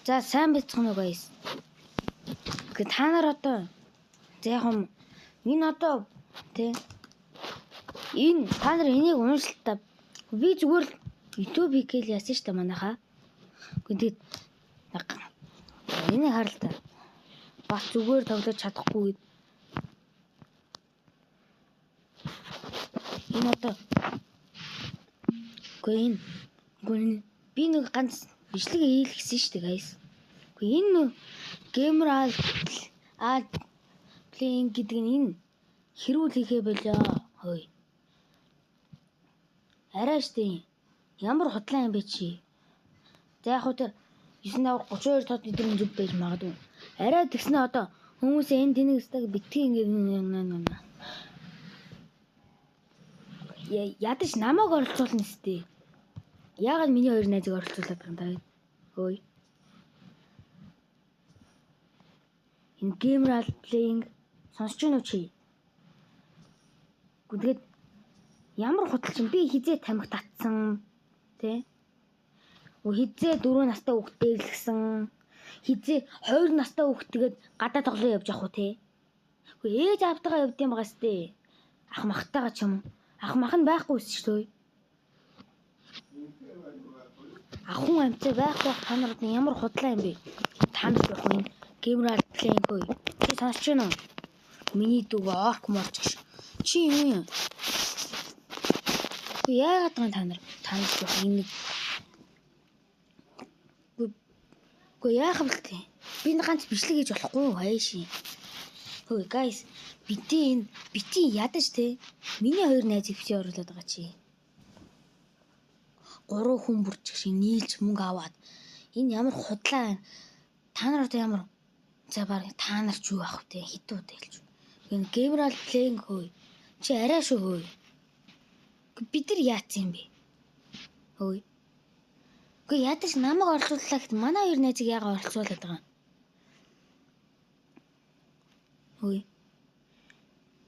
За сайн бицхан уу guys. Гэ та нар одоо за яг юм энэ одоо тий энэ та нар энийг уншилтаа би зүгээр л YouTube хийгээл яасан ш та манайхаа. Гэхдээ энийг харал та. Бас зүгээр тоглож чадахгүй гэд. Энэ одоо гүн би нэг ганц бичлэг хийлгэсэн шүү дээ guys. Гэхдээ энэ геймер playing гэдэг нь энэ хэрүүл хийхээ болоо. Хөөе. Арай штэ. Ямар худлаа юм бэ чи? За яг хөө тэр 932 тод эдгээр зүг байж магадгүй. Арай тэгснэ одоо хүмүүс энэ тэнийг өстөг битгий ингэ ядаж намайг оролцуулна сте. Яагаад миний хоёр найзыг оролцуулаад байгаа юм даа? Хөөе. Энэ геймер playing сонсч байна уу чи? Гүдгээд ямар худалч юм би хизээ тамхи татсан тий? Хизээ 4 настай хүүхд дээрлгсэн. Хизээ 2 настай хүүхдтэйгээд гадаа тоглоо явж явах уу тий? Үгүй ээж аавтайгаа явд юм байгаа сте. Ах махтайгаа ч юм уу? Ах мах нь байхгүй шүү дээ. Ахын амцаа байхгүй та нарт ямар худлаа юм бэ? Та нар яг энэ геймер playing хөөе. Чи сонсч байна уу? Миний дүү орк морч гэж. Чи юу юм? Яагаад гэн та нар яг энэ Гүй яах вэ те? Би нэг ганц бичлэг хийж болохгүй хайши. Хөөе guys, бити ядаж те. Миний хоёр найзыг бити оруулаад байгаа чи. 3 хүн бүрч шиг нийлж мөнгө аваад энэ ямар худлаа байна. Та нар одоо ямар за баг та нар ч юу авах вэ? Хитүү тэлж. Энэ геймер playing хөөе. Чи арай шүү хөөе. Бид нар яатсан юм бэ? Хөөе. Гүй ядаж намайг оролцууллаа гэхэд манай хоёр найзыг яагаад оролцуулаад байгаа юм? Хөөе.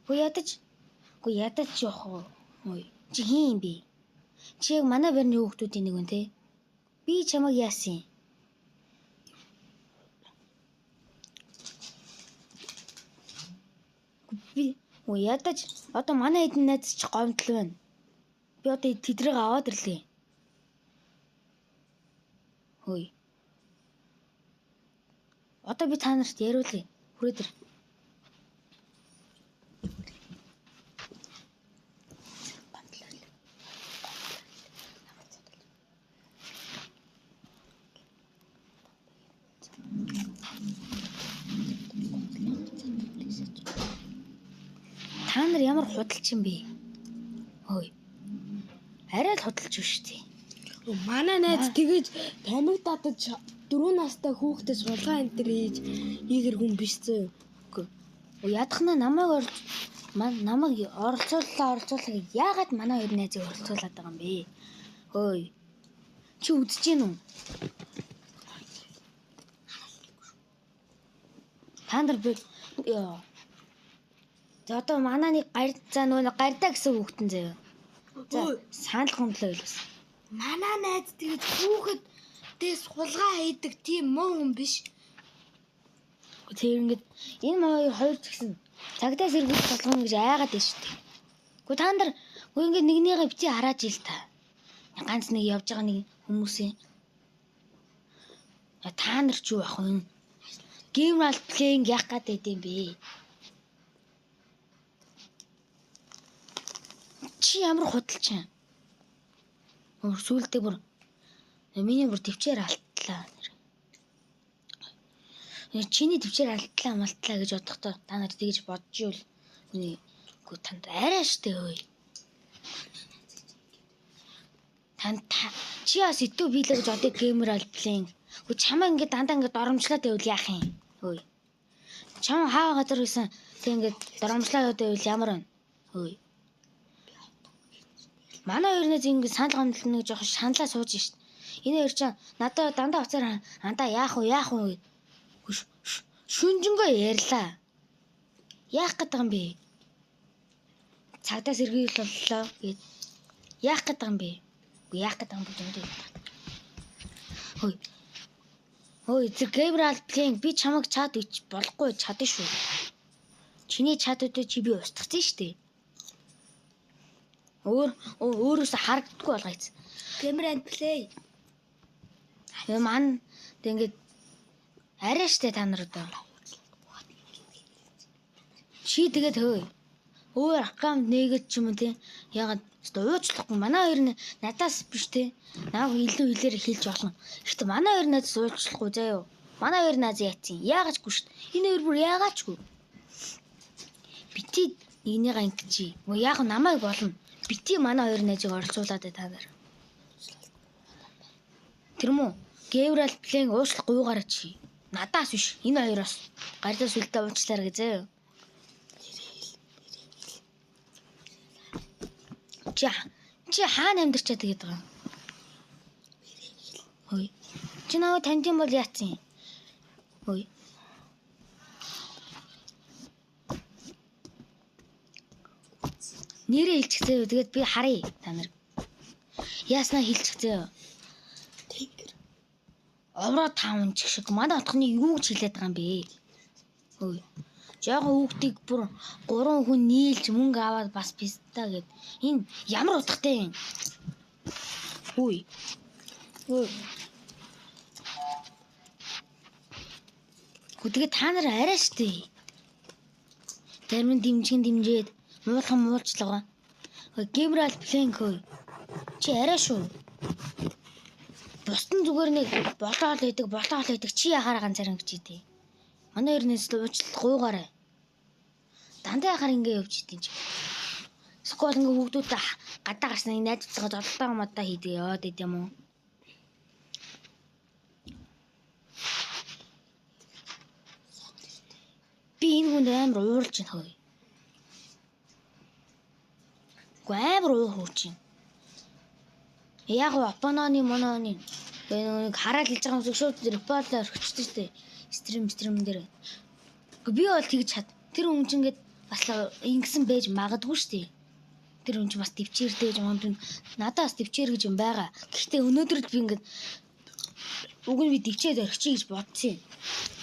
Гүй ядаж явах уу? Хөөе. Чи хин юм бэ? Чи яг манай барьны хүүхдүүдийн нэг үн те. Би чамайг яасан юм? Би ядаж одоо манай эдэн найз чи гомдол байна. Би одоо тэдрийг аваад ирлээ. Хөөе. Одоо би та нарт яриулъя. Хүрээд ир. Та нар ямар худалч юм бэ? Хөөе. Арай л худалч биш тий. Манай найз тэгэж тамиг татаж 4 настай хүүхдэд сулгаа энэ төр хийж ийгэр хүн биш зөө. Ядахна намайг оролцууллаа яагаад манай хоёр найзыг оролцуулаад байгаа юм бэ? Хөөе. Чи үзэж гин үү? Та нар би за одоо манай нэг нөө гардаа гэсэн хүүхдэн заяа. За санал гомдлоо байлаа. Манай найз тэгэж хүүхэдээс хулгай хийдэг тийм муу хүн биш. Тэр ингээд энэ хоёр згсэн цагдаа сэргийлж болгоно гэж айгаад байна шүү дээ. Гэхдээ та нар ингээд нэгнийгээ бити хараад ил та. Ганц нэг явж байгаа нэг хүмүүсээ. Та нар ч юу ах вэ? Геймер playing яах гэдэг юм бэ? Чи ямар худалч юм? Сүүлдээ бүр миний бүр төвчээр алтлаа. Чиний төвчээр алтлаа гэж бодохдоо та нар тэгж бодж ивэл үгүй танд арай штэ өөе. Чи бас итүү бийлээ гэж одоо геймер playing. Үгүй чамаа ингээд дандаа ингээд доромжлаад байвал яах юм? Өөе. Чам хаа газар гэсэн тэг ингээд доромжлаад байвал ямар вэ? Өөе. Манай хоёр нэг ингэ санал гомдол нэг жоох шаналаа сууж шít. Энэ хоёр ч надад дандаа уцаар андаа яах вэ? Шүнжэнгөө ярьлаа. Яах гэдэг юм бэ? Цагдаа сэргийлэл боллоо гэд. Яах гэдэг юм бэ? Үгүй яах гэдэг юм бэ юм. Хөөе. Хөөе, зэрэг Gabriel Play би чамайг чат ич болохгүй чадна шүү. Чиний чатуудыг чи би устгацсан шүү дээ. Өөрөөсөө харагддаггүй болгоёц. Gabriel Play. Ман тэг ингээд арай штэ та нар одоо. Чи тэгээд хөөе. Өөр аккаунт нээгээд ч юм уу те. Ягаад уучлахгүй манай хоёр надаас биш те. Наа илүү хэлээр хэлж болно. Гэхдээ манай хоёр надаас уучлахгүй заяа. Манай хоёр наз яатсан. Яагаачгүй штэ. Энэ хоёр бүр яагаачгүй. Бити нэгнийгаа ингэчи. Мөө яг намайг болно. Бити манай хоёр найзыг оролцуулаад та нар. Тэр мүү Gabriel Play уучлах гуйгаараа чи. Надаас биш. Энэ хоёроос гардаас үлдээ уучлаарай гэзээ. Чи хаана амьдарчаа тэгээд байгаа юм? Хөөе. Чи наваа танд юм бол яатсан юм? Хөөе. Нэрээ хэлчихзээ. Тэгээд би харъя та нар. Яаснаа хэлчихзээ. Тэгэр. Овроо 5 ч шиг манай отхны юу гэж хэлээд байгаа юм бэ? Хөөе. Жаахан хүүхдийг бүр 3 хүн нийлж мөнгө аваад бас писта гэд. Энэ ямар утгатай юм? Хөөе. Тэгээд та нар арай штэ. Зарим дэмжээд муулхан муулчлага. Gabriel Play хөөе. Чи арай шүү. Бусдын зүгээр нэг болоол байдаг чи яхаар ганцаар ингэж идэв. Манай өрнөөс л уучлалт гуйгаарай. Дандаа яхаар ингэ явж идэв чи. Скол ингэ хүүхдүүд гадаа гарснаа найзцгаа зодолтой модоо хийдэг яваад идэв юм уу? Би энэ хүнд амар ууралж байна хөөе. Амар уурч байна. Яг опононы мононы нэг хараад хэлж байгаа юм шууд репортлоор өгчтэй штэ. Стрим дээр. Би бол тэгж чад. Тэр хүн чинь ингээд бас ингэсэн байж магадгүй штэ. Тэр хүн чинь бас төвчээртэй юм надаас төвчээр гэж юм байгаа. Гэхдээ өнөөдөр л би ингээд уг нь би төвчээд орчих гэж бодсон юм.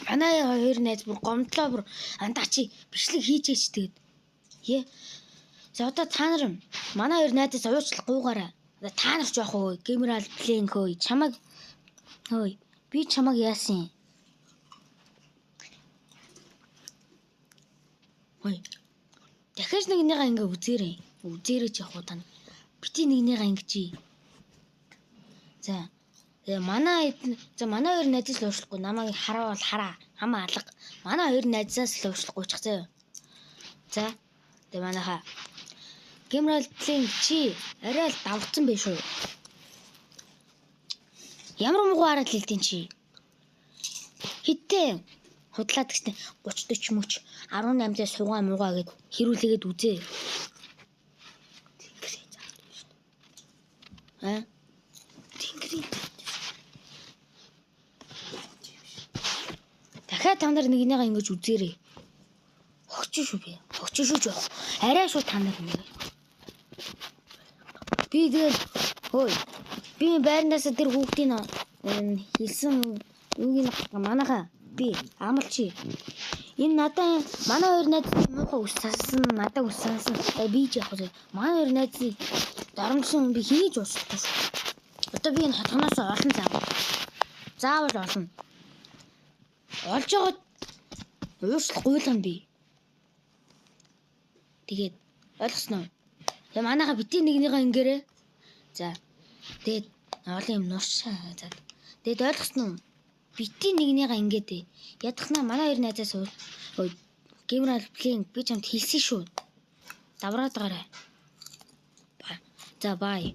Манай хоёр найз бүр гомдлоо бүр андаа чи бичлэг хийжээч тэгээд. За одоо та нар манай хоёр найзаас уучлах гуйгаараа. Та нар ч яах вэ? Gabriel Play хөөе. Чамаг хөөе. Би чамаг яасан юм? Хөөе. Дахиад нэгнийгаа ингээ үзээрэй. Үзээрэй ч яах вэ та. Бити нэгнийгаа ингэчий. За. Манай хоёр найзаас л уучлахгүй. Намайг хараавал хараа. Хамаа алга. Манай хоёр найзаас л уучлахгүй ч зөө. За. Тэгээ манайха Gabriel Play чи арай л давцсан байх шүү. Ямар муухай хараад хэлтийн чи. Хитээ худлаад гэжтэй 30 40 мөч 18-аас сугаа муугаа гэд хэрүүлээгээд үзээ. Тэнгэрийн заах шүү. Тэнгэрийн. Дахиад та нар нэгнийгаа ингэж үзээрэй. Хогч шүү би. Хогч шүү жоох. Арай шүү та нар нэг. Би тэгэл хөөе. Би байрнаас тэр хүүхдийн хэлсэн юуг нь манайхаа би амлчи. Энэ надаа манай хоёр найз муухай үссэн надаа үссэн. Би ч яг хөө манай хоёр найзыг дарамтсан би хийж уучлахгүй шүү. Одоо би энэ хатганаас олон заавал олно. Олж байгаа уучлах гуйлган би. Тэгээд ойлгосноо. Тэгээ манайха бити нэгнийгаа ингээрээ. За. Тэгээд олон юм нууршаа. За. Тэгээд ойлгосноо. Бити нэгнийгаа ингэдэ. Ядахнаа манай хоёр найзаас Gabriel Play би чамд хэлсэн шүү. Давраад гараа. За бай.